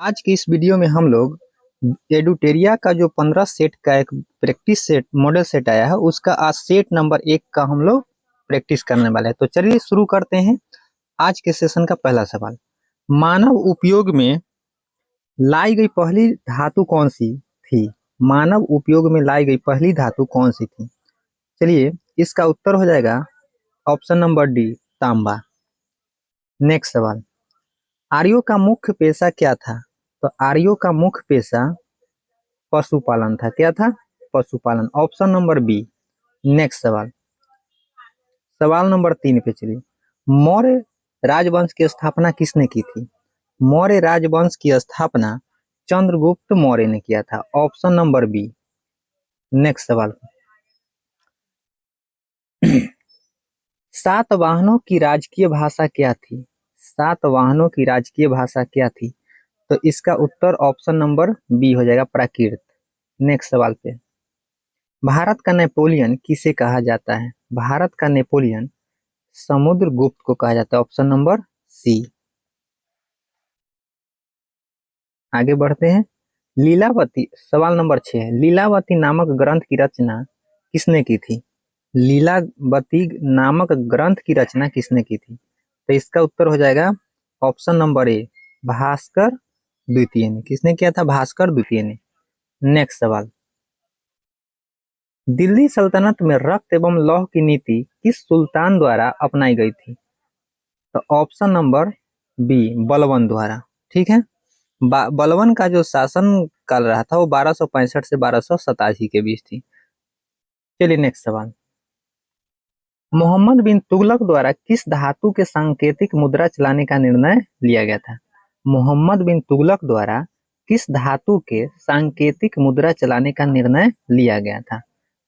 आज की इस वीडियो में हम लोग एडुटेरिया का जो 15 सेट का एक प्रैक्टिस सेट मॉडल सेट आया है उसका आज सेट नंबर 1 का हम लोग प्रैक्टिस करने वाले हैं। तो चलिए शुरू करते हैं। आज के सेशन का पहला सवाल, मानव उपयोग में लाई गई पहली धातु कौन सी थी? मानव उपयोग में लाई गई पहली धातु कौन सी थी? चलिए इसका उत्तर हो जाएगा ऑप्शन नंबर डी, तांबा। नेक्स्ट सवाल, आर्यों का मुख्य पेशा क्या था? तो आर्यों का मुख्य पेशा पशुपालन था। क्या था? पशुपालन। Option number B. नेक्स्ट सवाल, सवाल नंबर 3 पे चलिए। मौर्य राजवंश की स्थापना किसने की थी? मौर्य राजवंश की स्थापना चंद्रगुप्त मौर्य ने किया था। Option number B. नेक्स्ट सवाल, सातवाहनों की राजकीय भाषा क्या थी? सातवाहनों की राजकीय भाषा क्या थी? तो इसका उत्तर ऑप्शन नंबर बी हो जाएगा, प्राकृत। नेक्स्ट सवाल पे, भारत का नेपोलियन किसे कहा जाता है? भारत का नेपोलियन समुद्रगुप्त को कहा जाता है। Option number C. आगे बढ़ते हैं। लीलावती, सवाल नंबर 6, लीलावती नामक ग्रंथ की रचना किसने की थी? लीलावती नामक ग्रंथ की रचना किसने की थी? तो इसका उत्तर हो जाएगा ऑप्शन नंबर ए, भास्कर द्वितीय ने। किसने किया था? भास्कर द्वितीय ने। नेक्स्ट सवाल, दिल्ली सल्तनत में रक्त एवं लौह की नीति किस सुल्तान द्वारा अपनाई गई थी? तो ऑप्शन नंबर बी, बलबन द्वारा। ठीक है, बलबन का जो शासन काल रहा था वो 1265 से 1287 के बीच थी। चलिए नेक्स्ट सवाल, मोहम्मद बिन तुगलक द्वारा किस धातु के सांकेतिक मुद्रा चलाने का निर्णय लिया गया था? मोहम्मद बिन तुगलक द्वारा किस धातु के सांकेतिक मुद्रा चलाने का निर्णय लिया गया था?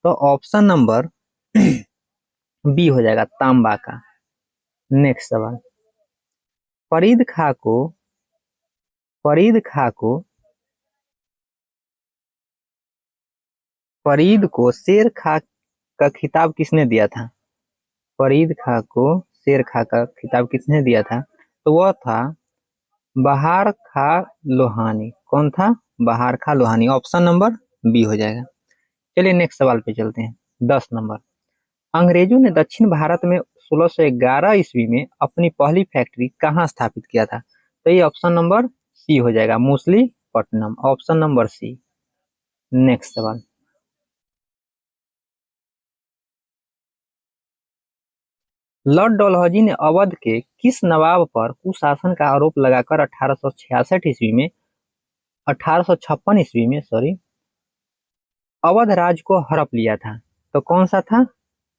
तो ऑप्शन नंबर बी हो जाएगा, तांबा का। नेक्स्ट सवाल, फरीद खां को फरीद को शेर खां का खिताब किसने दिया था? फरीद खां को शेर खां का खिताब किसने दिया था? तो वह था बहार खां लोहानी। कौन था? बहार खां लोहानी। ऑप्शन नंबर बी हो जाएगा। चलिए नेक्स्ट सवाल पे चलते हैं। 10 नंबर, अंग्रेजों ने दक्षिण भारत में 1611 ईस्वी में अपनी पहली फैक्ट्री कहाँ स्थापित किया था? तो ये ऑप्शन नंबर सी हो जाएगा, Masulipatnam. Option number C. Next सवाल, लॉर्ड डलहौजी ने अवध के किस नवाब पर कुशासन का आरोप लगाकर 1856 ईस्वी में अवध राज को हड़प लिया था? तो कौन सा था?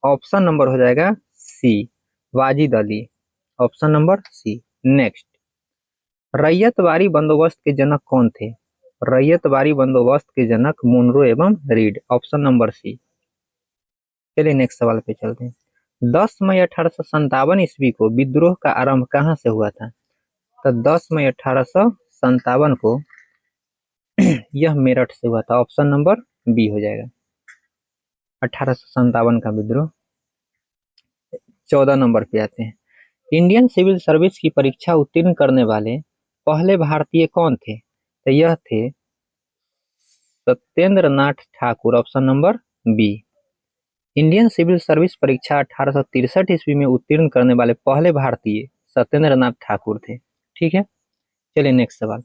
ऑप्शन नंबर हो जाएगा C, Wajid Ali. Option number C. Next, Ryotwari बंदोबस्त के जनक कौन थे? रैयतवाड़ी बंदोबस्त के जनक मुनरो एवं रीड। Option number C. चलिए नेक्स्ट सवाल पे चलते हैं। 10 मई 1857 ईस्वी को विद्रोह का आरंभ कहाँ से हुआ था? तो 10 मई 1857 को यह मेरठ से हुआ था। ऑप्शन नंबर बी हो जाएगा, 1857 का विद्रोह। 14 नंबर पे आते हैं। इंडियन सिविल सर्विस की परीक्षा उत्तीर्ण करने वाले पहले भारतीय कौन थे? तो यह थे Satyendra Nath Tagore. Option number B. Indian Civil Service परीक्षा 1863 ईस्वी में उत्तीर्ण करने वाले पहले भारतीय सत्येंद्र नाथ ठाकुर थे। ठीक है, चलिए नेक्स्ट सवाल,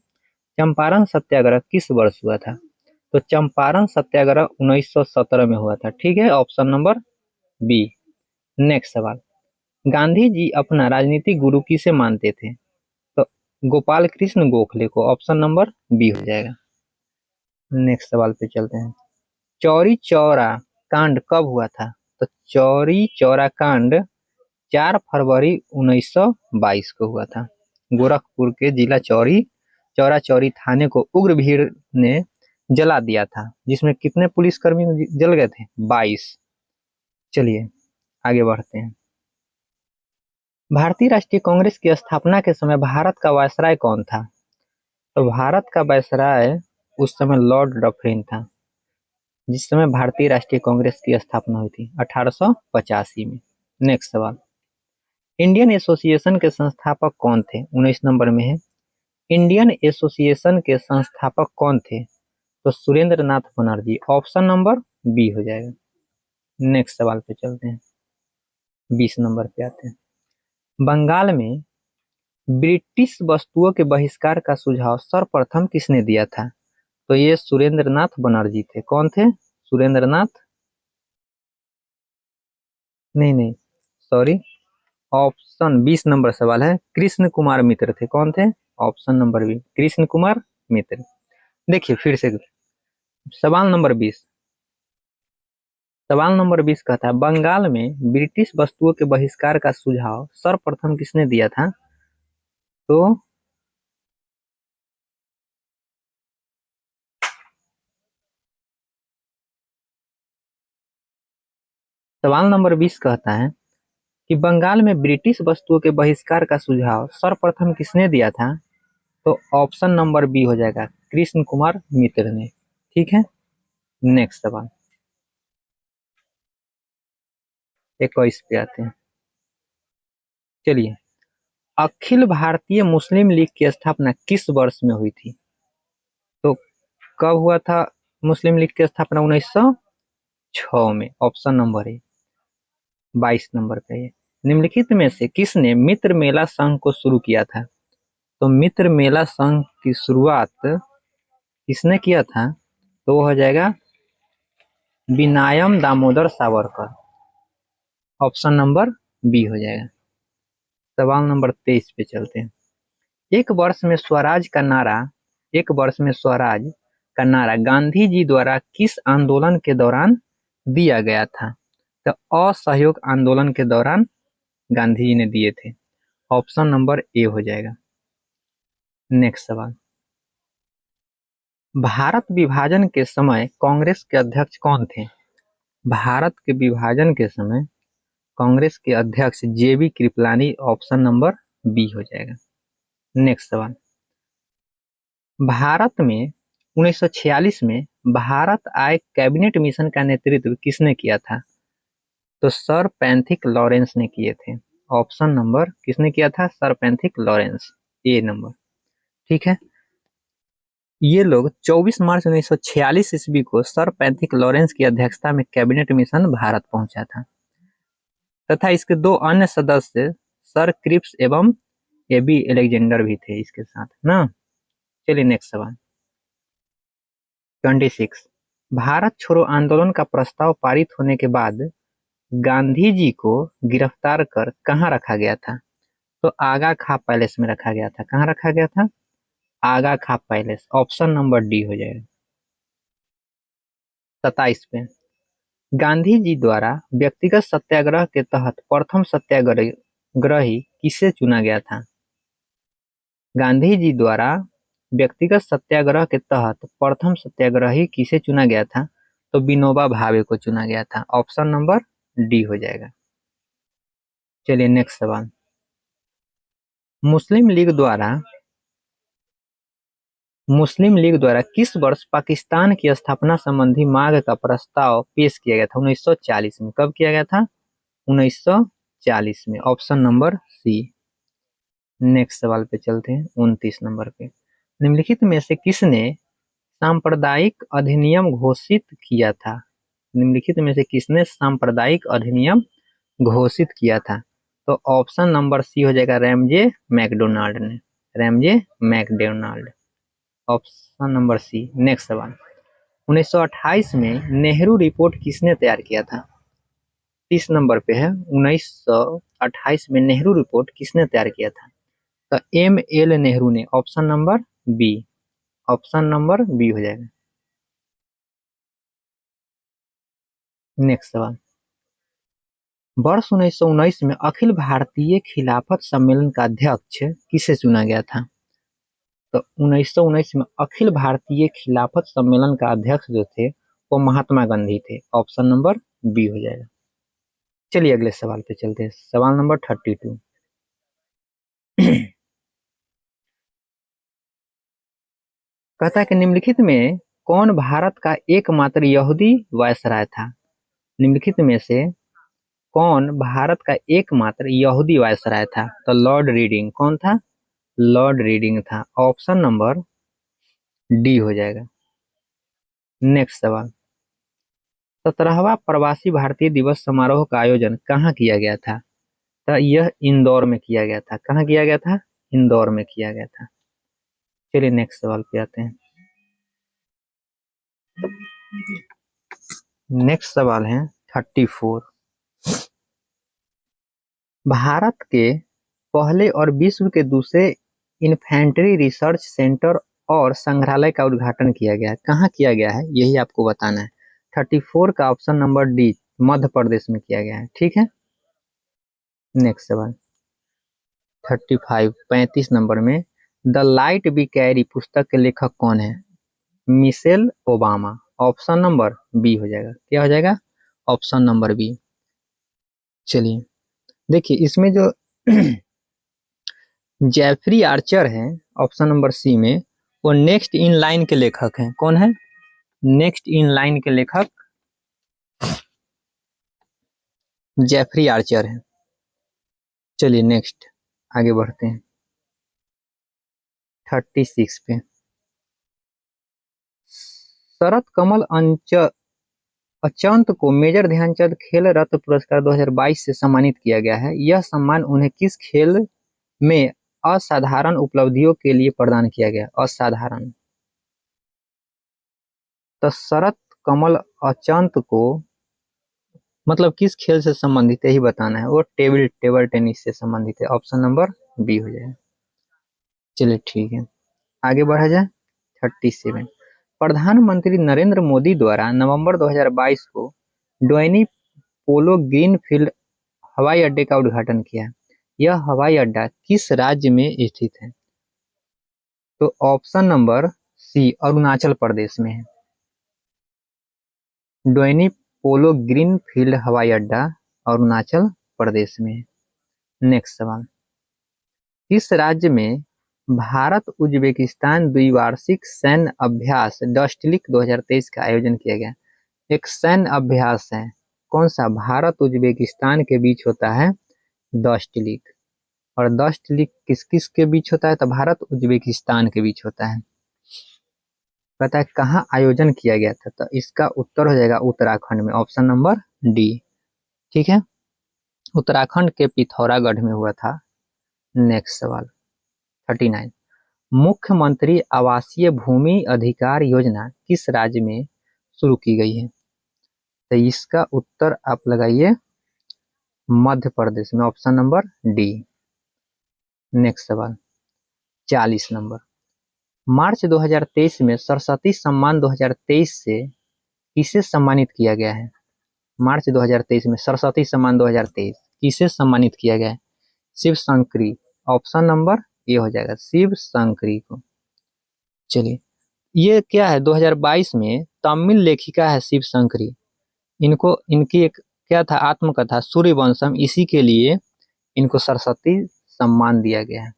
चंपारण सत्याग्रह किस वर्ष हुआ था? तो चंपारण सत्याग्रह 1917 में हुआ था। ठीक है, ऑप्शन नंबर बी। नेक्स्ट सवाल, गांधी जी अपना राजनीतिक गुरु किसे मानते थे? तो गोपाल कृष्ण गोखले को। ऑप्शन नंबर बी हो जाएगा। नेक्स्ट सवाल पे चलते हैं। चौरी चौरा कांड कब हुआ था? तो चौरी चौरा कांड 4 फरवरी 1922 को हुआ था। गोरखपुर के जिला चौरा चौरी थाने को उग्र भीड़ ने जला दिया था, जिसमें कितने पुलिसकर्मी जल गए थे? 22। चलिए आगे बढ़ते हैं। भारतीय राष्ट्रीय कांग्रेस की स्थापना के समय भारत का वायसराय कौन था? तो भारत का वायसराय उस समय लॉर्ड डफरिन था, जिस समय भारतीय राष्ट्रीय कांग्रेस की स्थापना हुई थी 1885 में। नेक्स्ट सवाल, इंडियन एसोसिएशन के संस्थापक कौन थे? 19 नंबर में है, इंडियन एसोसिएशन के संस्थापक कौन थे? तो सुरेंद्र नाथ बनर्जी। ऑप्शन नंबर बी हो जाएगा। नेक्स्ट सवाल पे चलते हैं, 20 नंबर पे आते हैं। बंगाल में ब्रिटिश वस्तुओं के बहिष्कार का सुझाव सर्वप्रथम किसने दिया था? तो ये सुरेंद्र नाथ बनर्जी थे। कौन थे? सुरेंद्र नाथ, नहीं नहीं, सॉरी, ऑप्शन 20 नंबर सवाल है, कृष्ण कुमार मित्र थे। कौन थे? Option number B, Krishna Kumar Mitra. देखिए फिर से सवाल नंबर 20। सवाल नंबर 20 कहता है, बंगाल में ब्रिटिश वस्तुओं के बहिष्कार का सुझाव सर्वप्रथम किसने दिया था? तो सवाल नंबर 20 कहता है कि बंगाल में ब्रिटिश वस्तुओं के बहिष्कार का सुझाव सर्वप्रथम किसने दिया था? तो ऑप्शन नंबर बी हो जाएगा, कृष्ण कुमार मित्र ने। ठीक है, नेक्स्ट सवाल 21 पे आते हैं। चलिए, अखिल भारतीय मुस्लिम लीग की स्थापना किस वर्ष में हुई थी? तो कब हुआ था मुस्लिम लीग की स्थापना? 1906 में। ऑप्शन नंबर है 22 नंबर पे है। निम्नलिखित में से किसने मित्र मेला संघ को शुरू किया था? तो मित्र मेला संघ की शुरुआत किसने किया था? तो वो हो जाएगा Vinayak Damodar Savarkar. Option number B हो जाएगा। सवाल नंबर 23 पे चलते हैं। एक वर्ष में स्वराज का नारा, एक वर्ष में स्वराज का नारा गांधी जी द्वारा किस आंदोलन के दौरान दिया गया था? तो असहयोग आंदोलन के दौरान गांधी जी ने दिए थे। ऑप्शन नंबर ए हो जाएगा। नेक्स्ट सवाल, भारत विभाजन के समय कांग्रेस के अध्यक्ष कौन थे? भारत के विभाजन के समय कांग्रेस के अध्यक्ष जेबी कृपलानी। ऑप्शन नंबर बी हो जाएगा। नेक्स्ट सवाल, भारत में 1946 में भारत आय कैबिनेट मिशन का नेतृत्व किसने किया था? तो सर पैंथिक लॉरेंस ने किए थे। ऑप्शन नंबर किसने किया था? सर पैंथिक लॉरेंस, ए नंबर। ठीक है, ये लोग 24 मार्च 1946 ईस्वी को सर पैंथिक लॉरेंस की अध्यक्षता में कैबिनेट मिशन भारत पहुंचा था तथा इसके दो अन्य सदस्य सर क्रिप्स एवं एबी एलेक्जेंडर भी थे इसके साथ ना। चलिए नेक्स्ट सवाल 26। भारत छोड़ो आंदोलन का प्रस्ताव पारित होने के बाद गांधी जी को गिरफ्तार कर कहाँ रखा गया था? तो आगा खां पैलेस में रखा गया था। कहाँ रखा गया था? आगा खां पैलेस। ऑप्शन नंबर डी हो जाएगा। 27 पे, गांधी जी द्वारा व्यक्तिगत सत्याग्रह के तहत प्रथम सत्याग्रही किसे चुना गया था? गांधी जी द्वारा व्यक्तिगत सत्याग्रह के तहत प्रथम सत्याग्रही किसे चुना गया था? तो विनोबा भावे को चुना गया था। ऑप्शन नंबर डी हो जाएगा। चलिए नेक्स्ट सवाल, मुस्लिम लीग द्वारा किस वर्ष पाकिस्तान की स्थापना संबंधी मांग का प्रस्ताव पेश किया गया था? 1940 में। कब किया गया था? 1940 में। Option number C. नेक्स्ट सवाल पे चलते हैं, 29 नंबर पे। निम्नलिखित में से किसने सांप्रदायिक अधिनियम घोषित किया था? निम्नलिखित में से किसने सांप्रदायिक अधिनियम घोषित किया था? तो ऑप्शन नंबर सी हो जाएगा, रैमजे मैकडोनाल्ड ने। Ramsay MacDonald. Option number C. Next सवाल, 1928 में नेहरू रिपोर्ट किसने तैयार किया था? 30 नंबर पे है, 1928 में नेहरू रिपोर्ट किसने तैयार किया था? तो एम एल नेहरू ने। Option number B. Option number B हो जाएगा। नेक्स्ट सवाल, वर्ष 1919 में अखिल भारतीय खिलाफत सम्मेलन का अध्यक्ष किसे चुना गया था? तो 1919 में अखिल भारतीय खिलाफत सम्मेलन का अध्यक्ष जो थे वो महात्मा गांधी थे। ऑप्शन नंबर बी हो जाएगा। चलिए अगले सवाल पे चलते हैं, सवाल नंबर 32। कहता है कि निम्नलिखित में कौन भारत का एकमात्र यहूदी वायसराय था? निम्नलिखित में से कौन भारत का एकमात्र यहूदी वायसराय था? तो लॉर्ड रीडिंग। कौन था? लॉर्ड रीडिंग था। ऑप्शन नंबर डी हो जाएगा। नेक्स्ट सवाल, 17वां प्रवासी भारतीय दिवस समारोह का आयोजन कहाँ किया गया था? तो यह इंदौर में किया गया था। कहाँ किया गया था? इंदौर में किया गया था। चलिए नेक्स्ट सवाल पे आते हैं। नेक्स्ट सवाल है 34। भारत के पहले और विश्व के दूसरे इन्फेंट्री रिसर्च सेंटर और संग्रहालय का उद्घाटन किया गया है। कहाँ किया गया है यही आपको बताना है। 34 का option number D Madhya Pradesh में किया गया है। ठीक है। नेक्स्ट सवाल 35 नंबर में, द लाइट वी कैरी पुस्तक के लेखक कौन है? Michelle Obama. Option number B हो जाएगा। क्या हो जाएगा? Option number B. चलिए देखिए इसमें जो जेफरी आर्चर है ऑप्शन नंबर सी में, वो नेक्स्ट इन लाइन के लेखक हैं। कौन है? नेक्स्ट इन लाइन के लेखक जेफरी आर्चर हैं। चलिए नेक्स्ट आगे बढ़ते हैं 36 पे। शरत कमल अचंत को मेजर ध्यानचंद खेल रत्न पुरस्कार 2022 से सम्मानित किया गया है। यह सम्मान उन्हें किस खेल में असाधारण उपलब्धियों के लिए प्रदान किया गया? असाधारण। तो शरत कमल अचंत को मतलब किस खेल से संबंधित है ही बताना है। वो टेबल टेनिस से संबंधित है। ऑप्शन नंबर बी हो जाए। चलिए ठीक है आगे बढ़ा जाए 37। प्रधानमंत्री नरेंद्र मोदी द्वारा नवंबर 2022 को डोइनी पोलो ग्रीनफील्ड हवाई अड्डे का उद्घाटन किया। यह हवाई अड्डा किस राज्य में स्थित है? तो ऑप्शन नंबर सी अरुणाचल प्रदेश में है। डोइनी पोलो ग्रीनफील्ड हवाई अड्डा अरुणाचल प्रदेश में है। नेक्स्ट सवाल, किस राज्य में भारत उज्बेकिस्तान द्विवार्षिक सैन्य अभ्यास डस्टलिक 2023 का आयोजन किया गया? एक सैन्य अभ्यास है। कौन सा? भारत उज्बेकिस्तान के बीच होता है डस्टलिक। और डस्टलिक किस किस के बीच होता है? तो भारत उज्बेकिस्तान के बीच होता है। पता है कहाँ आयोजन किया गया था? तो इसका उत्तर हो जाएगा उत्तराखंड में। Option number D. ठीक है, उत्तराखंड के पिथौरागढ़ में हुआ था। नेक्स्ट सवाल 39। मुख्यमंत्री आवासीय भूमि अधिकार योजना किस राज्य में शुरू की गई है? तो इसका उत्तर आप लगाइए मध्य प्रदेश में। Option number D. नेक्स्ट सवाल 40 नंबर, मार्च 2023 में सरस्वती सम्मान 2023 से किसे सम्मानित किया गया है? मार्च 2023 में सरस्वती सम्मान 2023 किसे सम्मानित किया गया है? Shiv Shankari. Option number A हो जाएगा, शिव शंकरी को। चलिए ये क्या है 2022 में तमिल लेखिका है शिव शंकरी। इनको इनकी एक क्या था आत्मकथा सूर्यवंशम, इसी के लिए इनको सरस्वती सम्मान दिया गया है।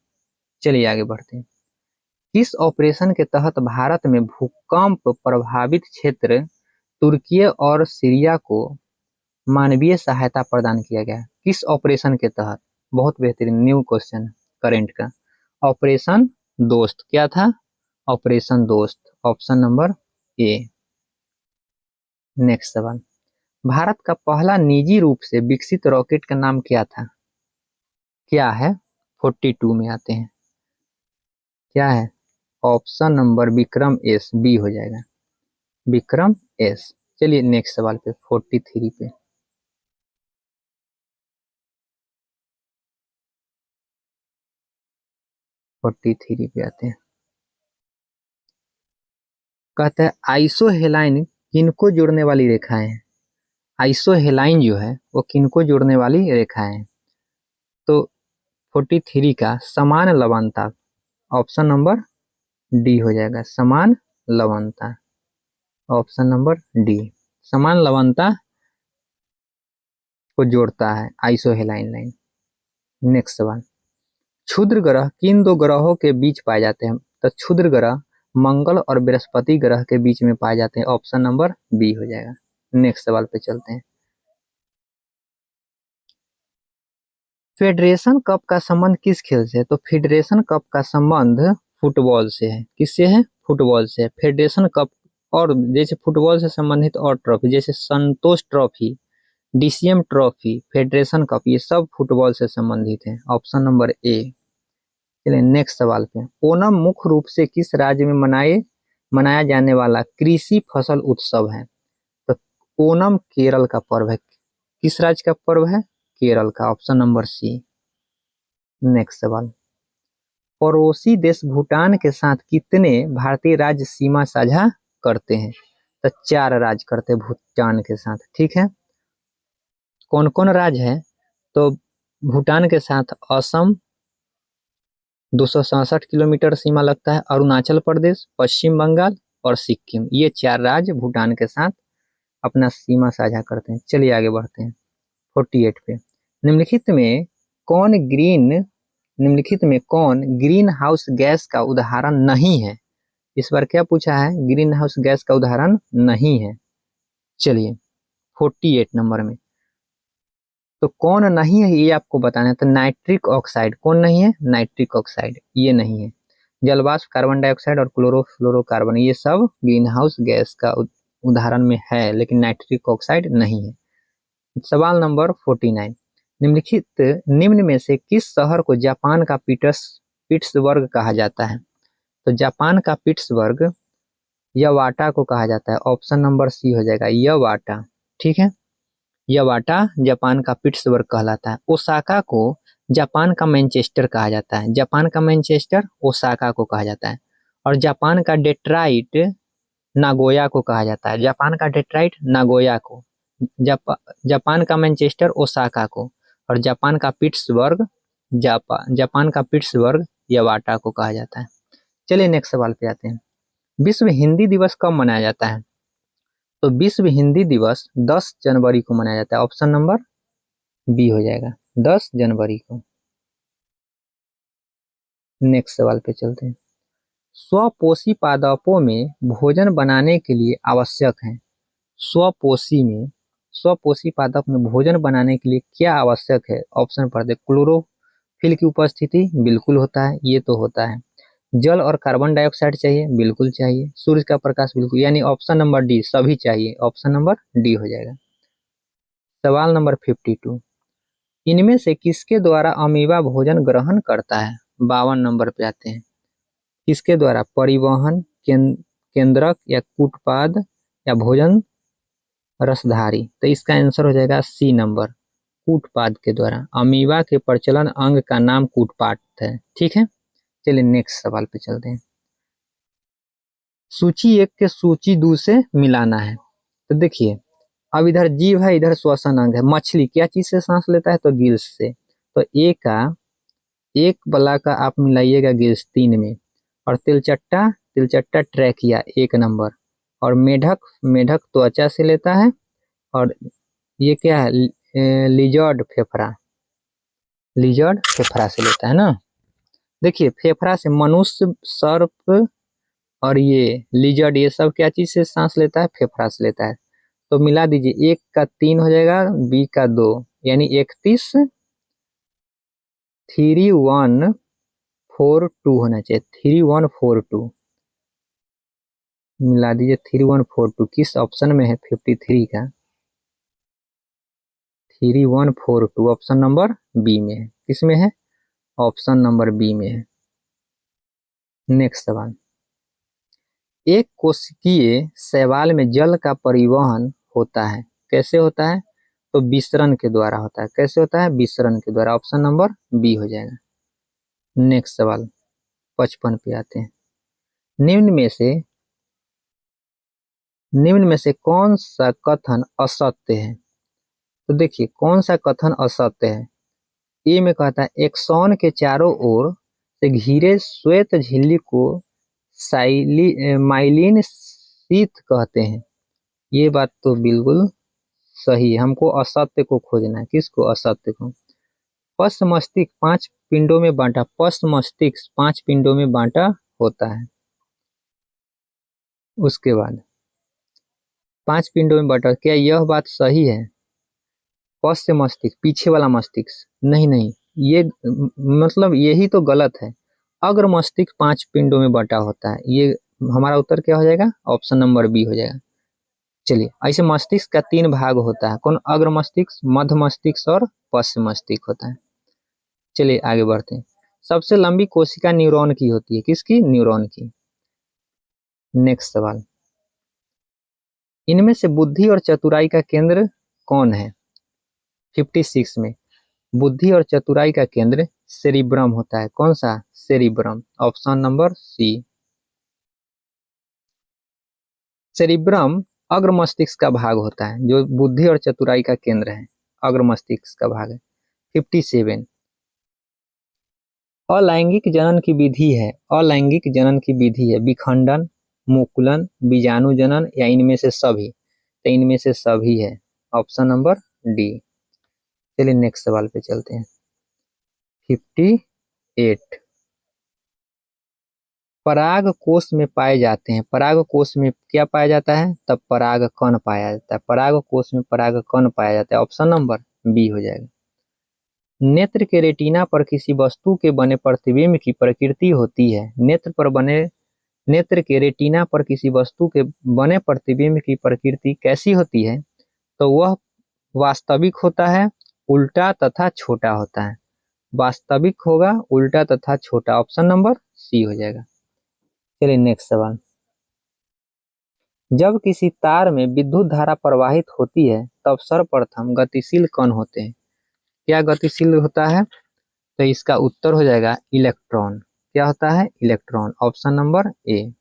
चलिए आगे बढ़ते हैं। किस ऑपरेशन के तहत भारत में भूकंप प्रभावित क्षेत्र तुर्की और सीरिया को मानवीय सहायता प्रदान किया गया? किस ऑपरेशन के तहत? बहुत बेहतरीन न्यू क्वेश्चन करंट का। ऑपरेशन दोस्त। क्या था? ऑपरेशन दोस्त। ऑप्शन नंबर ए। नेक्स्ट सवाल, भारत का पहला निजी रूप से विकसित रॉकेट का नाम क्या था? क्या है? 42 में आते हैं। क्या है? Option number Vikram S, B हो जाएगा, विक्रम एस। चलिए नेक्स्ट सवाल पे 43 पे। आते हैं। कहता है आइसोहेलाइन किनको जोड़ने वाली रेखाएं हैं? आइसोहेलाइन जो है वो किनको जोड़ने वाली रेखाएं हैं? तो 43 का समान लवणता। ऑप्शन नंबर डी हो जाएगा, समान लवणता। ऑप्शन नंबर डी, समान लवणता को जोड़ता है आइसोहेलाइन लाइन। नेक्स्ट सवाल, क्षुद्र ग्रह किन दो ग्रहों के बीच पाए जाते हैं? तो क्षुद्र ग्रह मंगल और बृहस्पति ग्रह के बीच में पाए जाते हैं। ऑप्शन नंबर बी हो जाएगा। नेक्स्ट सवाल पे चलते हैं। फेडरेशन कप का संबंध किस खेल से है? तो फेडरेशन कप का संबंध फुटबॉल से है। किससे है? फुटबॉल से है। फेडरेशन कप और जैसे फुटबॉल से संबंधित और ट्रॉफी जैसे Santosh trophy, DCM trophy, Federation Cup, ये सब फुटबॉल से संबंधित है। Option number A. चलिए नेक्स्ट सवाल पे। ओणम मुख्य रूप से किस राज्य में मनाया जाने वाला कृषि फसल उत्सव है? तो ओणम केरल का पर्व है। किस राज्य का पर्व है? केरल का। Option number C. नेक्स्ट सवाल। पड़ोसी देश भूटान के साथ कितने भारतीय राज्य सीमा साझा करते हैं? तो 4 राज्य करते हैं भूटान के साथ। ठीक है, कौन कौन राज्य है? तो भूटान के साथ असम 267 किलोमीटर सीमा लगता है, अरुणाचल प्रदेश, पश्चिम बंगाल और सिक्किम, ये 4 राज्य भूटान के साथ अपना सीमा साझा करते हैं। चलिए आगे बढ़ते हैं 48 पे। निम्नलिखित में कौन ग्रीन हाउस गैस का उदाहरण नहीं है? इस बार क्या पूछा है? ग्रीन हाउस गैस का उदाहरण नहीं है। चलिए 48 नंबर में तो कौन नहीं है ये आपको बताना है। तो नाइट्रिक ऑक्साइड। कौन नहीं है? नाइट्रिक ऑक्साइड, ये नहीं है। जलवाष्प, कार्बन डाइऑक्साइड और क्लोरोफ्लोरोकार्बन, ये सब ग्रीन हाउस गैस का उदाहरण में है, लेकिन नाइट्रिक ऑक्साइड नहीं है। सवाल नंबर 49। निम्न में से किस शहर को जापान का पिट्सबर्ग कहा जाता है? तो जापान का पिट्सबर्ग यवाटा को कहा जाता है। ऑप्शन नंबर सी हो जाएगा, यवाटा। ठीक है, यवाटा जापान का पिट्सबर्ग कहलाता है। ओसाका को जापान का मैनचेस्टर कहा जाता है। जापान का मैनचेस्टर ओसाका को कहा जाता है। और जापान का डेट्राइट नागोया को कहा जाता है। जापान का डेट्राइट नागोया को, जापान का मैनचेस्टर ओसाका को, और जापान का पिट्सबर्ग यवाटा को कहा जाता है। चलिए नेक्स्ट सवाल पे आते हैं। विश्व हिंदी दिवस कब मनाया जाता है? तो विश्व हिंदी दिवस 10 जनवरी को मनाया जाता है। ऑप्शन नंबर बी हो जाएगा, 10 जनवरी को। नेक्स्ट सवाल पे चलते हैं। स्वपोषी पादपों में भोजन बनाने के लिए आवश्यक है। स्वपोषी पादप में भोजन बनाने के लिए क्या आवश्यक है? ऑप्शन पढ़ दे। क्लोरोफिल की उपस्थिति, बिल्कुल होता है, ये तो होता है। जल और कार्बन डाइऑक्साइड चाहिए, बिल्कुल चाहिए। सूर्य का प्रकाश, बिल्कुल, यानी ऑप्शन नंबर डी, सभी चाहिए। ऑप्शन नंबर डी हो जाएगा। सवाल नंबर 52। इनमें से किसके द्वारा अमीबा भोजन ग्रहण करता है? 52 नंबर पे आते हैं। किसके द्वारा? परिवहन, केंद्रक या कूटपाद या भोजन रसधारी? तो इसका आंसर हो जाएगा सी नंबर, कूटपाद के द्वारा। अमीबा के प्रचलन अंग का नाम कूटपाद है। ठीक है, चलिए नेक्स्ट सवाल पे चलते हैं। सूची 1 के सूची 2 से मिलाना है। तो देखिए, अब इधर जीव है, इधर श्वसन अंग है। मछली क्या चीज से सांस लेता है? तो गिल्स से। तो एक बला का आप मिलाइएगा गिल्स 3 में। और तिलचट्टा ट्रैकिया 1 नंबर। और मेढक त्वचा से लेता है। और ये क्या है? लिजर्ड फेफड़ा से लेता है ना। देखिए, फेफड़ा से मनुष्य, सर्प और ये लिजर्ड, ये सब क्या चीज से सांस लेता है? फेफड़ा से लेता है। तो मिला दीजिए, 1 का 3 हो जाएगा, बी का 2, यानी 31, 3142 होना चाहिए। 3142 मिला दीजिए। 3142 किस ऑप्शन में है? 53 का 3142 ऑप्शन नंबर बी में है। किस में है? ऑप्शन नंबर बी में है। नेक्स्ट सवाल। एक कोशिकीय शैवाल में जल का परिवहन होता है, कैसे होता है? तो विसरण के द्वारा होता है। कैसे होता है? विसरण के द्वारा। ऑप्शन नंबर बी हो जाएगा। नेक्स्ट सवाल 55 पे आते हैं। निम्न में से कौन सा कथन असत्य है? तो देखिए, कौन सा कथन असत्य है? ए में कहता है एक्सॉन के चारों ओर से घिरे श्वेत झिल्ली को माइलिन शीथ कहते हैं। ये बात तो बिल्कुल सही है। हमको असत्य को खोजना है। किसको? असत्य को। पश्च मस्तिष्क 5 पिंडों में बांटा, पश्च मस्तिष्क 5 पिंडों में बांटा होता है। उसके बाद 5 पिंडों में बांटा, क्या यह बात सही है? पश्च मस्तिष्क, पीछे वाला मस्तिष्क, नहीं, ये मतलब यही तो गलत है। अग्र मस्तिष्क 5 पिंडों में बटा होता है। ये हमारा उत्तर क्या हो जाएगा? ऑप्शन नंबर बी हो जाएगा। चलिए, ऐसे मस्तिष्क का 3 भाग होता है। कौन? अग्र मस्तिष्क, मध्य मस्तिष्क और पश्च मस्तिष्क होता है। चलिए आगे बढ़ते हैं। सबसे लंबी कोशिका न्यूरॉन की होती है। किसकी? न्यूरॉन की। नेक्स्ट सवाल, इनमें से बुद्धि और चतुराई का केंद्र कौन है? 56 में बुद्धि और चतुराई का केंद्र सेरिब्रम होता है। कौन सा? Cerebrum. Option number C. Cerebrum अग्र मस्तिष्क का भाग होता है, जो बुद्धि और चतुराई का केंद्र है, अग्र मस्तिष्क का भाग है। 57, अलैंगिक जनन की विधि है। अलैंगिक जनन की विधि है विखंडन, मुकुलन, बीजाणु जनन या इनमें से सभी? तो इनमें से सभी है। Option number D. चलिए नेक्स्ट सवाल पे चलते हैं। 58, पराग कोश में पाए जाते हैं। पराग कोश में क्या पाया जाता है? तब पराग कण पाया जाता है। पराग कोश में पराग कण पाया जाता है। ऑप्शन नंबर बी हो जाएगा। नेत्र के रेटिना पर किसी वस्तु के बने प्रतिबिंब की प्रकृति होती है। नेत्र के रेटिना पर किसी वस्तु के बने प्रतिबिंब की प्रकृति कैसी होती है? तो वह वास्तविक होता है, उल्टा तथा छोटा होता है। वास्तविक होगा, उल्टा तथा छोटा। ऑप्शन नंबर सी हो जाएगा। चलिए नेक्स्ट सवाल, जब किसी तार में विद्युत धारा प्रवाहित होती है तब सर्वप्रथम गतिशील कण होते हैं। क्या गतिशील होता है? तो इसका उत्तर हो जाएगा इलेक्ट्रॉन। क्या होता है? इलेक्ट्रॉन। ऑप्शन नंबर ए।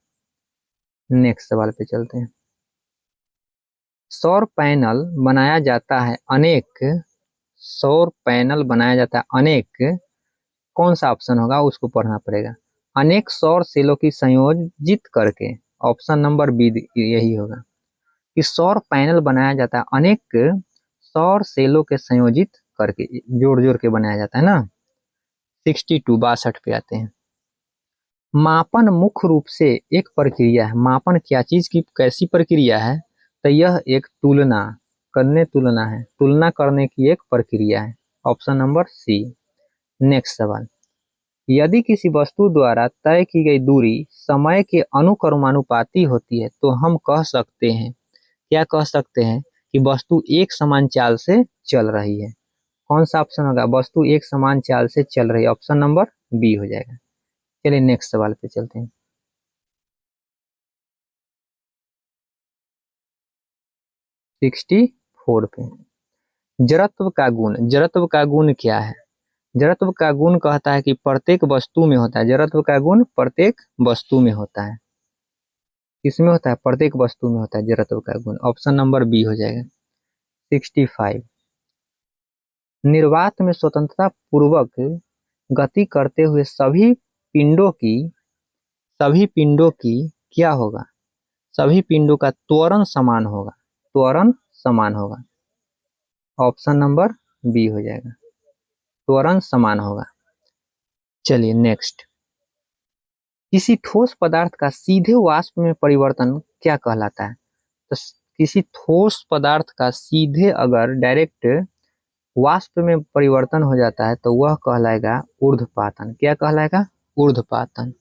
नेक्स्ट सवाल पे चलते हैं। सौर पैनल बनाया जाता है अनेक, सौर पैनल बनाया जाता है अनेक, कौन सा ऑप्शन होगा उसको पढ़ना पड़ेगा। अनेक सौर सेलों की संयोजित करके। ऑप्शन नंबर बी यही होगा कि सौर पैनल बनाया जाता है अनेक सौर सेलों के संयोजित करके, जोड़ जोड़ के बनाया जाता है ना। 62 पे आते हैं। मापन मुख्य रूप से एक प्रक्रिया है। मापन क्या चीज की कैसी प्रक्रिया है? तो यह एक तुलना है। तुलना करने की एक प्रक्रिया है। Option number C. नेक्स्ट सवाल, यदि किसी वस्तु द्वारा तय की गई दूरी समय के अनुक्रमानुपाती होती है तो हम कह सकते हैं, क्या कह सकते हैं? कि वस्तु एक समान चाल से चल रही है। कौन सा ऑप्शन होगा? वस्तु एक समान चाल से चल रही है। ऑप्शन नंबर बी हो जाएगा। चलिए नेक्स्ट सवाल पे चलते हैं। 64 पे, जड़त्व का गुण। जड़त्व का गुण क्या है? जड़त्व का गुण कहता है कि प्रत्येक वस्तु में होता है। जड़त्व का गुण प्रत्येक वस्तु में होता है। किसमें होता है? प्रत्येक वस्तु में होता है जड़त्व का गुण। ऑप्शन नंबर बी हो जाएगा। 65, निर्वात में स्वतंत्रता पूर्वक गति करते हुए सभी पिंडों की क्या होगा? सभी पिंडों का त्वरण समान होगा। त्वरण समान होगा। ऑप्शन नंबर बी हो जाएगा। त्वरण समान होगा। चलिए नेक्स्ट, किसी ठोस पदार्थ का सीधे वाष्प में परिवर्तन क्या कहलाता है? तो किसी ठोस पदार्थ का सीधे अगर डायरेक्ट वाष्प में परिवर्तन हो जाता है तो वह कहलाएगा ऊर्ध्वपातन। क्या कहलाएगा? ऊर्ध्वपातन।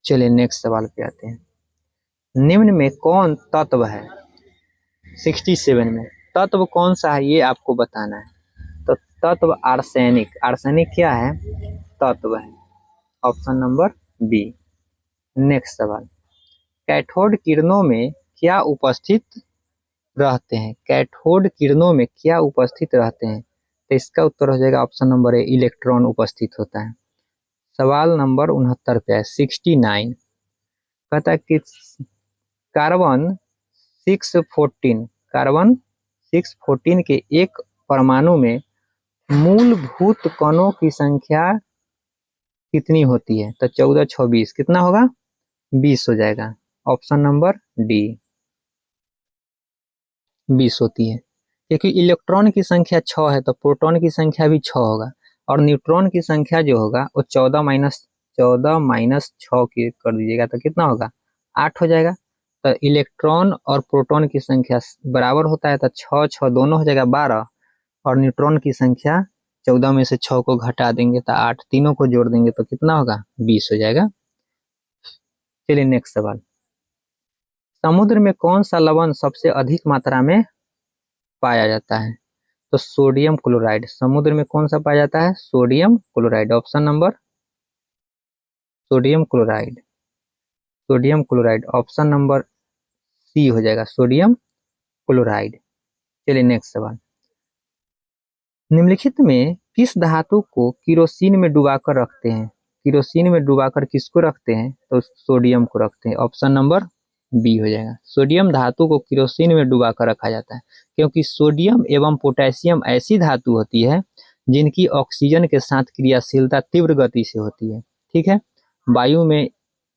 चलिए नेक्स्ट सवाल पे आते हैं। निम्न में कौन तत्व है? 67 में तत्व कौन सा है ये आपको बताना है। तो तत्व आर्सेनिक। आर्सेनिक क्या है? तत्व है। Option number B. नेक्स्ट सवाल, कैथोड किरणों में क्या उपस्थित रहते हैं? कैथोड किरणों में क्या उपस्थित रहते हैं? तो इसका उत्तर हो जाएगा ऑप्शन नंबर ए, इलेक्ट्रॉन उपस्थित होता है। सवाल नंबर 69 पे है। 69 कहता है कि कार्बन 614 के एक परमाणु में मूलभूत कणों की संख्या कितनी होती है? तो 14 26 कितना होगा? 20 हो जाएगा। ऑप्शन नंबर डी 20 होती है, क्योंकि इलेक्ट्रॉन की संख्या 6 है तो प्रोटॉन की संख्या भी 6 होगा, और न्यूट्रॉन की संख्या जो होगा वो 14 - 6 की कर दीजिएगा तो कितना होगा? 8 हो जाएगा। तो इलेक्ट्रॉन और प्रोटॉन की संख्या बराबर होता है तो 6 6 दोनों हो जाएगा 12, और न्यूट्रॉन की संख्या 14 में से 6 को घटा देंगे तो 8, तीनों को जोड़ देंगे तो कितना होगा, 20 हो जाएगा। चलिए नेक्स्ट सवाल, समुद्र में कौन सा लवण सबसे अधिक मात्रा में पाया जाता है? तो सोडियम क्लोराइड। समुद्र में कौन सा पाया जाता है? Sodium chloride. Option number sodium chloride, sodium chloride option number C हो जाएगा, सोडियम क्लोराइड। चलिए नेक्स्ट सवाल, निम्नलिखित में किस धातु को किरोसिन में डुबाकर रखते हैं? किरोसिन में डुबाकर किसको रखते हैं? तो सोडियम को रखते हैं। ऑप्शन नंबर बी हो जाएगा, सोडियम धातु को किरोसिन में डुबाकर रखा जाता है, क्योंकि सोडियम एवं पोटेशियम ऐसी धातु होती है जिनकी ऑक्सीजन के साथ क्रियाशीलता तीव्र गति से होती है। ठीक है, वायु में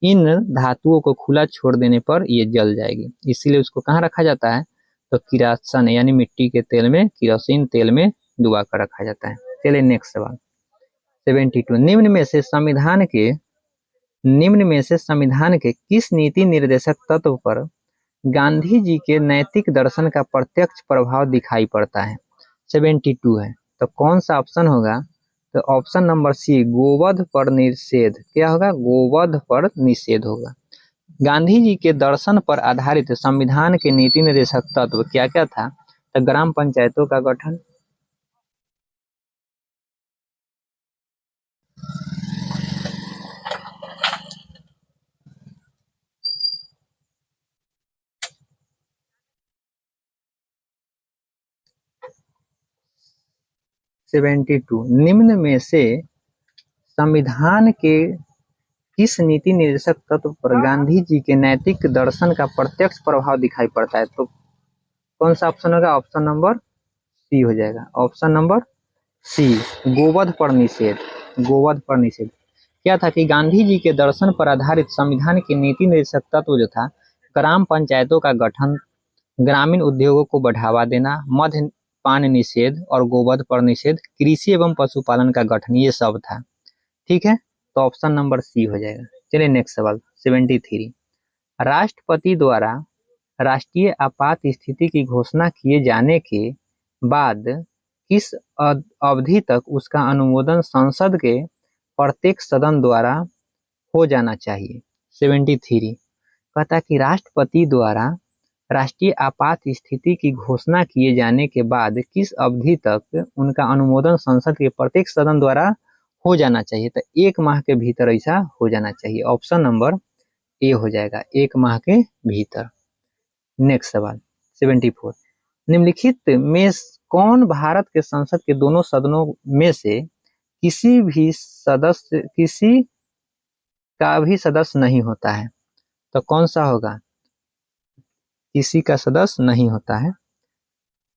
इन धातुओं को खुला छोड़ देने पर ये जल जाएगी, इसीलिए उसको कहाँ रखा जाता है? तो किरासन यानी मिट्टी के तेल में, किरोसिन तेल में डुबा कर रखा जाता है। चलिए नेक्स्ट सवाल 72, निम्न में से संविधान के किस नीति निर्देशक तत्व पर गांधी जी के नैतिक दर्शन का प्रत्यक्ष प्रभाव दिखाई पड़ता है? 72 है, तो कौन सा ऑप्शन होगा? तो ऑप्शन नंबर सी, गोवध पर निषेध। क्या होगा? गोवध पर निषेध होगा। गांधी जी के दर्शन पर आधारित संविधान के नीति निर्देशक तत्व क्या क्या था? तो ग्राम पंचायतों का गठन, निम्न में से संविधान के किस नीति निर्देशक तत्व पर गांधी जी के नैतिक दर्शन का प्रत्यक्ष प्रभाव दिखाई पड़ता है? तो कौन सा ऑप्शन होगा? ऑप्शन नंबर सी हो जाएगा, ऑप्शन नंबर सी, गोवध पर निषेध। गोवध पर निषेध क्या था कि गांधी जी के दर्शन पर आधारित संविधान के नीति निर्देशक तत्व जो था, ग्राम पंचायतों का गठन, ग्रामीण उद्योगों को बढ़ावा देना, मद्यपान निषेध और गोवध पर निषेध, कृषि एवं पशुपालन का गठन, ये सब था। ठीक है, तो ऑप्शन नंबर सी हो जाएगा। चलिए नेक्स्ट सवाल 73, राष्ट्रपति द्वारा राष्ट्रीय आपात स्थिति की घोषणा किए जाने के बाद किस अवधि तक उसका अनुमोदन संसद के प्रत्येक सदन द्वारा हो जाना चाहिए? 73 कहता कि राष्ट्रपति द्वारा राष्ट्रीय आपात स्थिति की घोषणा किए जाने के बाद किस अवधि तक उनका अनुमोदन संसद के प्रत्येक सदन द्वारा हो जाना चाहिए? तो 1 माह के भीतर ऐसा हो जाना चाहिए। ऑप्शन नंबर ए हो जाएगा, 1 माह के भीतर। नेक्स्ट सवाल 74, निम्नलिखित में कौन भारत के संसद के दोनों सदनों में से किसी का भी सदस्य नहीं होता है? तो कौन सा होगा? किसी का सदस्य नहीं होता है।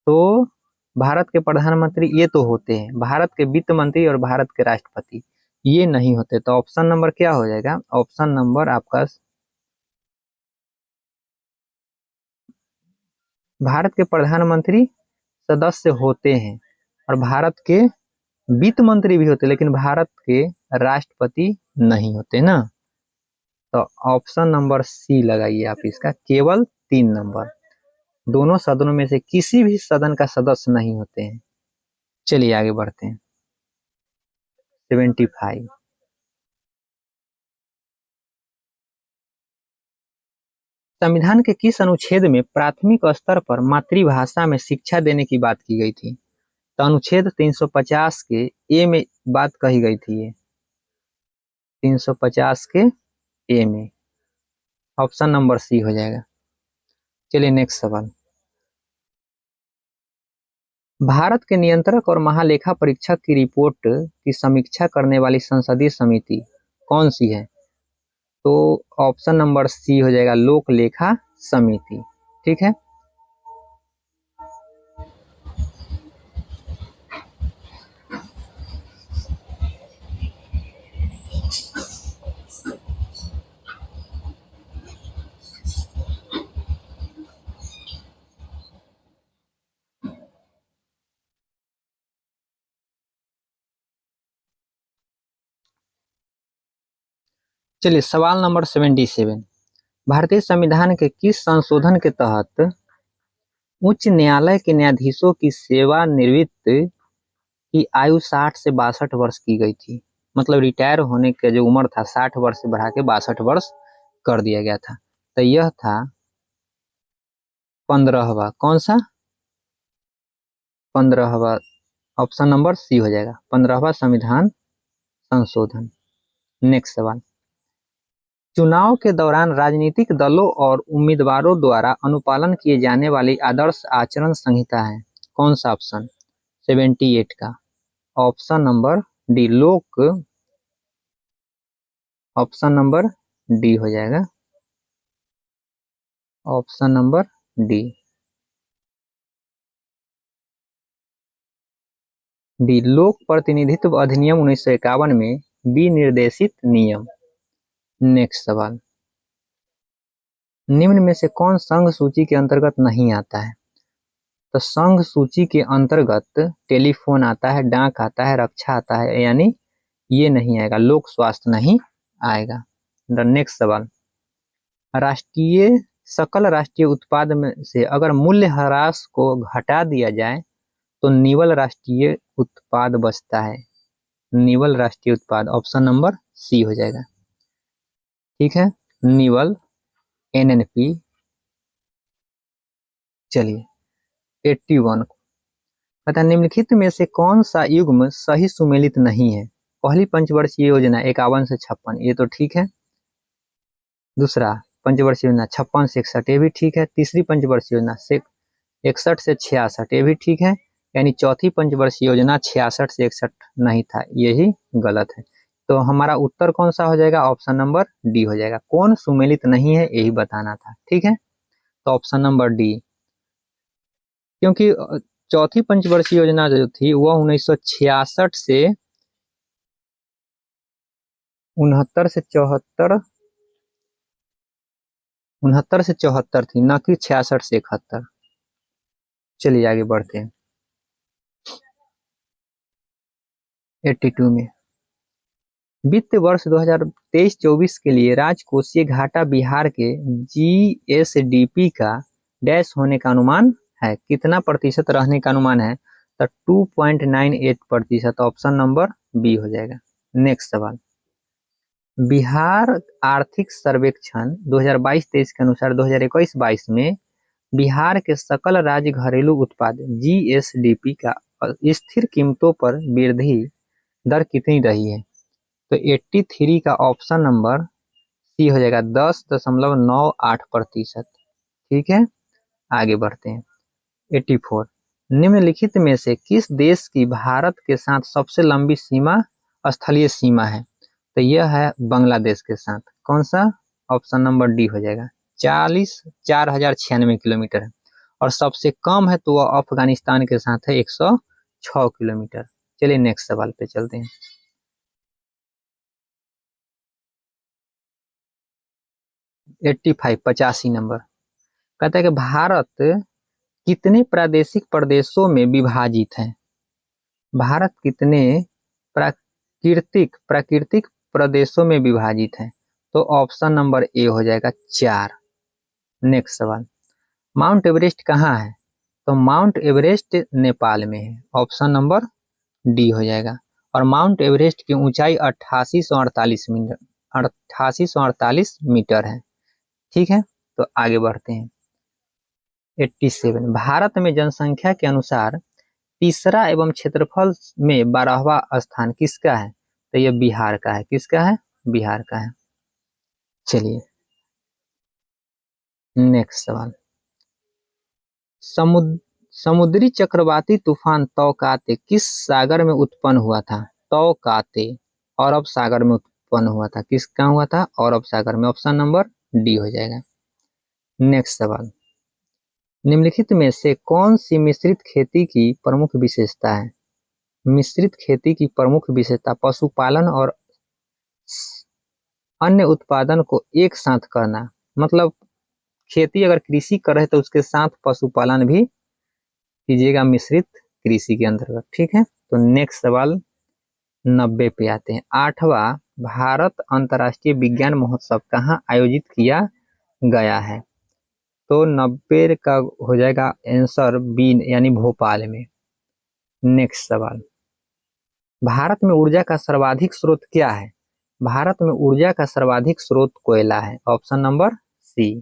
तो भारत के प्रधानमंत्री ये तो होते हैं, भारत के वित्त मंत्री और भारत के राष्ट्रपति ये नहीं होते। तो ऑप्शन नंबर क्या हो जाएगा? ऑप्शन नंबर आपका भारत के प्रधानमंत्री सदस्य होते हैं और भारत के वित्त मंत्री भी होते, लेकिन भारत के राष्ट्रपति नहीं होते ना। तो ऑप्शन नंबर सी लगाइए आप इसका, केवल 3 नंबर, दोनों सदनों में से किसी भी सदन का सदस्य नहीं होते हैं। चलिए आगे बढ़ते हैं 75, संविधान के किस अनुच्छेद में प्राथमिक स्तर पर मातृभाषा में शिक्षा देने की बात की गई थी? तो अनुच्छेद 350 के ए में बात कही गई थी, ये 350 के ए में, ऑप्शन नंबर सी हो जाएगा। चलिए नेक्स्ट सवाल, भारत के नियंत्रक और महालेखा परीक्षक की रिपोर्ट की समीक्षा करने वाली संसदीय समिति कौन सी है? तो ऑप्शन नंबर सी हो जाएगा, लोक लेखा समिति। ठीक है, चलिए सवाल नंबर 77, भारतीय संविधान के किस संशोधन के तहत उच्च न्यायालय के न्यायाधीशों की सेवानिवृत्ति की आयु 60 से 62 वर्ष की गई थी। मतलब रिटायर होने का जो उम्र था 60 वर्ष से बढ़ा के 62 वर्ष कर दिया गया था। तो यह था 15वां, कौन सा 15वां, ऑप्शन नंबर सी हो जाएगा, 15वां संविधान संशोधन। नेक्स्ट सवाल, चुनाव के दौरान राजनीतिक दलों और उम्मीदवारों द्वारा अनुपालन किए जाने वाली आदर्श आचरण संहिता है, कौन सा ऑप्शन 78 का, ऑप्शन नंबर डी लोक, ऑप्शन नंबर डी हो जाएगा, ऑप्शन नंबर डी, डी लोक प्रतिनिधित्व अधिनियम 1951 में विनिर्देशित नियम। नेक्स्ट सवाल, निम्न में से कौन संघ सूची के अंतर्गत नहीं आता है? तो संघ सूची के अंतर्गत टेलीफोन आता है, डाक आता है, रक्षा आता है, यानी ये नहीं आएगा, लोक स्वास्थ्य नहीं आएगा। द नेक्स्ट सवाल, राष्ट्रीय सकल राष्ट्रीय उत्पाद में से अगर मूल्य ह्रास को घटा दिया जाए तो निवल राष्ट्रीय उत्पाद बचता है, निवल राष्ट्रीय उत्पाद, ऑप्शन नंबर सी हो जाएगा। ठीक है, निवल एनएनपी। चलिए 81 पता, निम्नलिखित में से कौन सा युग्म सही सुमेलित नहीं है? पहली पंचवर्षीय योजना 51 से 56, ये तो ठीक है। दूसरा पंचवर्षीय योजना 56 से 61, ये भी ठीक है। तीसरी पंचवर्षीय योजना से 61 से 66, ये भी ठीक है। यानी चौथी पंचवर्षीय योजना 66 से 61 नहीं था, यही गलत है। तो हमारा उत्तर कौन सा हो जाएगा? ऑप्शन नंबर डी हो जाएगा। कौन सुमेलित नहीं है यही बताना था, ठीक है। तो ऑप्शन नंबर डी, क्योंकि चौथी पंचवर्षीय योजना जो थी वह 1966 से 69 से 74, 69 से 74 थी, न कि 66 से 71। चलिए आगे बढ़ते हैं। 82 में वित्त वर्ष 2023-24 के लिए राजकोषीय घाटा बिहार के जीएसडीपी का डैश होने का अनुमान है, कितना प्रतिशत रहने का अनुमान है? तो 2.98%, ऑप्शन नंबर बी हो जाएगा। नेक्स्ट सवाल, बिहार आर्थिक सर्वेक्षण 2022-23 के अनुसार 2021-22 में बिहार के सकल राज्य घरेलू उत्पाद जीएसडीपी का स्थिर कीमतों पर वृद्धि दर कितनी रही है? तो 83 का ऑप्शन नंबर सी हो जाएगा, 10.98%। ठीक है, आगे बढ़ते हैं। 84, निम्नलिखित में से किस देश की भारत के साथ सबसे लंबी सीमा स्थलीय सीमा है? तो यह है बांग्लादेश के साथ, कौन सा? ऑप्शन नंबर डी हो जाएगा, 4096 किलोमीटर है। और सबसे कम है तो वह अफगानिस्तान के साथ है, 106 किलोमीटर। चलिए नेक्स्ट सवाल पे चलते हैं। 85 85 नंबर कहता है कि भारत कितने प्रादेशिक प्रदेशों में विभाजित है? भारत कितने प्राकृतिक प्रदेशों में विभाजित है? तो ऑप्शन नंबर ए हो जाएगा, 4। नेक्स्ट सवाल, माउंट एवरेस्ट कहाँ है? तो माउंट एवरेस्ट नेपाल में है, ऑप्शन नंबर डी हो जाएगा। और माउंट एवरेस्ट की ऊंचाई 8848 मीटर है। ठीक है, तो आगे बढ़ते हैं। 87, भारत में जनसंख्या के अनुसार तीसरा एवं क्षेत्रफल में 12वां स्थान किसका है? तो यह बिहार का है, किसका है? बिहार का है। चलिए नेक्स्ट सवाल, समुद्री चक्रवाती तूफान तौकाते किस सागर में उत्पन्न हुआ था? तौकाते अरब सागर में उत्पन्न हुआ था, किसका हुआ था? अरब सागर में, ऑप्शन नंबर डी हो जाएगा। नेक्स्ट सवाल, निम्नलिखित में से कौन सी मिश्रित खेती की प्रमुख विशेषता है? मिश्रित खेती की प्रमुख विशेषता पशुपालन और अन्य उत्पादन को एक साथ करना। मतलब खेती अगर कृषि कर रहे तो उसके साथ पशुपालन भी कीजिएगा मिश्रित कृषि के अंतर्गत। ठीक है, तो नेक्स्ट सवाल 90 पे आते हैं। 8वां भारत अंतर्राष्ट्रीय विज्ञान महोत्सव कहाँ आयोजित किया गया है? तो 90 का हो जाएगा आंसर बी, यानी भोपाल में। नेक्स्ट सवाल, भारत में ऊर्जा का सर्वाधिक स्रोत क्या है? भारत में ऊर्जा का सर्वाधिक स्रोत कोयला है। Option number C.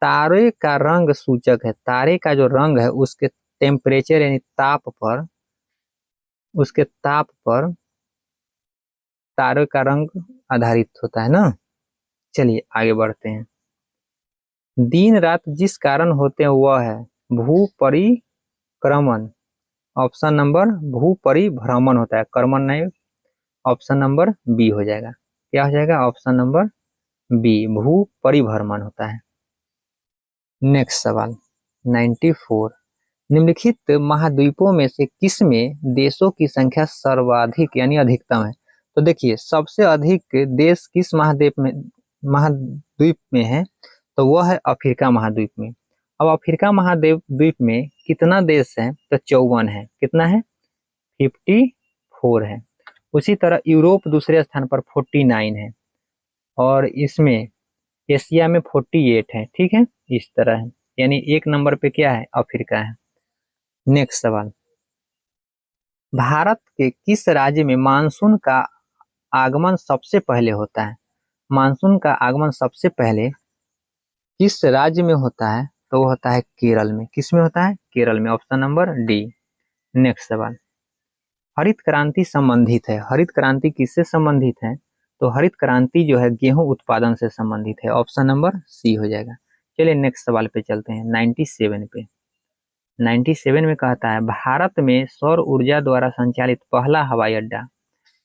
तारे का रंग सूचक है, तारे का जो रंग है उसके टेम्परेचर यानी ताप पर, उसके ताप पर तारे का रंग आधारित होता है ना। चलिए आगे बढ़ते हैं। दिन रात जिस कारण होते हैं वह है भू परिक्रमण। ऑप्शन नंबर भू परिभ्रमण होता है, कर्मण नहीं। ऑप्शन नंबर बी हो जाएगा। क्या हो जाएगा? ऑप्शन नंबर बी, भू परिभ्रमण होता है। नेक्स्ट सवाल 94। निम्नलिखित महाद्वीपों में से किसमें देशों की संख्या सर्वाधिक यानी अधिकतम है? तो देखिए सबसे अधिक देश किस महाद्वीप में है? तो वह है अफ्रीका महाद्वीप में। अब अफ्रीका महाद्वीप में कितना देश है? तो 54 है। कितना है? 54 है। उसी तरह यूरोप दूसरे स्थान पर 49 है, और इसमें एशिया में 48 है। ठीक है, इस तरह है, यानी एक नंबर पे क्या है? अफ्रीका है। नेक्स्ट सवाल, भारत के किस राज्य में मानसून का आगमन सबसे पहले होता है? मानसून का आगमन सबसे पहले किस राज्य में होता है? तो वो होता है केरल में। किस में होता है? केरल में। Option number D. नेक्स्ट सवाल, हरित क्रांति संबंधित है। हरित क्रांति किससे संबंधित है? तो हरित क्रांति जो है गेहूं उत्पादन से संबंधित है। ऑप्शन नंबर सी हो जाएगा। चलिए नेक्स्ट सवाल पे चलते हैं, 97 पे। 97 में कहता है भारत में सौर ऊर्जा द्वारा संचालित पहला हवाई अड्डा।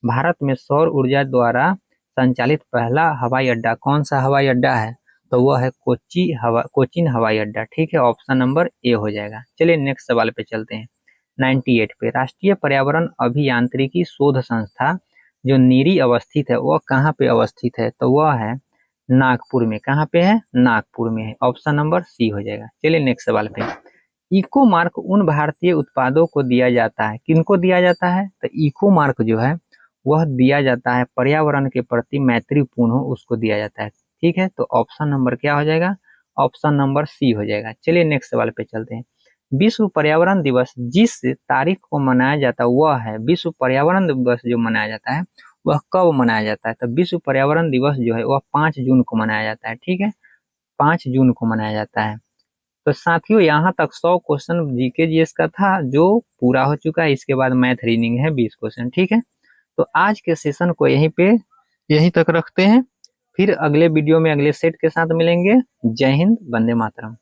भारत में सौर ऊर्जा द्वारा संचालित पहला हवाई अड्डा कौन सा हवाई अड्डा है? तो वह है कोचीन हवाई अड्डा। ठीक है, ऑप्शन नंबर ए हो जाएगा। चलिए नेक्स्ट सवाल पे चलते हैं, 98 पे। राष्ट्रीय पर्यावरण अभियांत्रिकी शोध संस्था जो नीरी अवस्थित है वह कहाँ पे अवस्थित है? तो वह है नागपुर में। कहाँ पे है? नागपुर में है। ऑप्शन नंबर सी हो जाएगा। चलिए नेक्स्ट सवाल पे, इको मार्क उन भारतीय उत्पादों को दिया जाता है, किनको दिया जाता है? तो इको मार्क जो है वह दिया जाता है पर्यावरण के प्रति मैत्रीपूर्ण हो उसको दिया जाता है। ठीक है, तो ऑप्शन नंबर क्या हो जाएगा? ऑप्शन नंबर सी हो जाएगा। चलिए नेक्स्ट सवाल पे चलते हैं। विश्व पर्यावरण दिवस जिस तारीख को मनाया जाता है वह है, विश्व पर्यावरण दिवस जो मनाया जाता है वह कब मनाया जाता है? तो विश्व पर्यावरण दिवस जो है वह 5 जून को मनाया जाता है। ठीक है, 5 जून को मनाया जाता है। तो साथियों यहाँ तक 100 क्वेश्चन जीके जीएस का था जो पूरा हो चुका है। इसके बाद मैथ रीजनिंग है 20 क्वेश्चन। ठीक है, तो आज के सेशन को यहीं तक रखते हैं। फिर अगले वीडियो में अगले सेट के साथ मिलेंगे। जय हिंद, वंदे मातरम।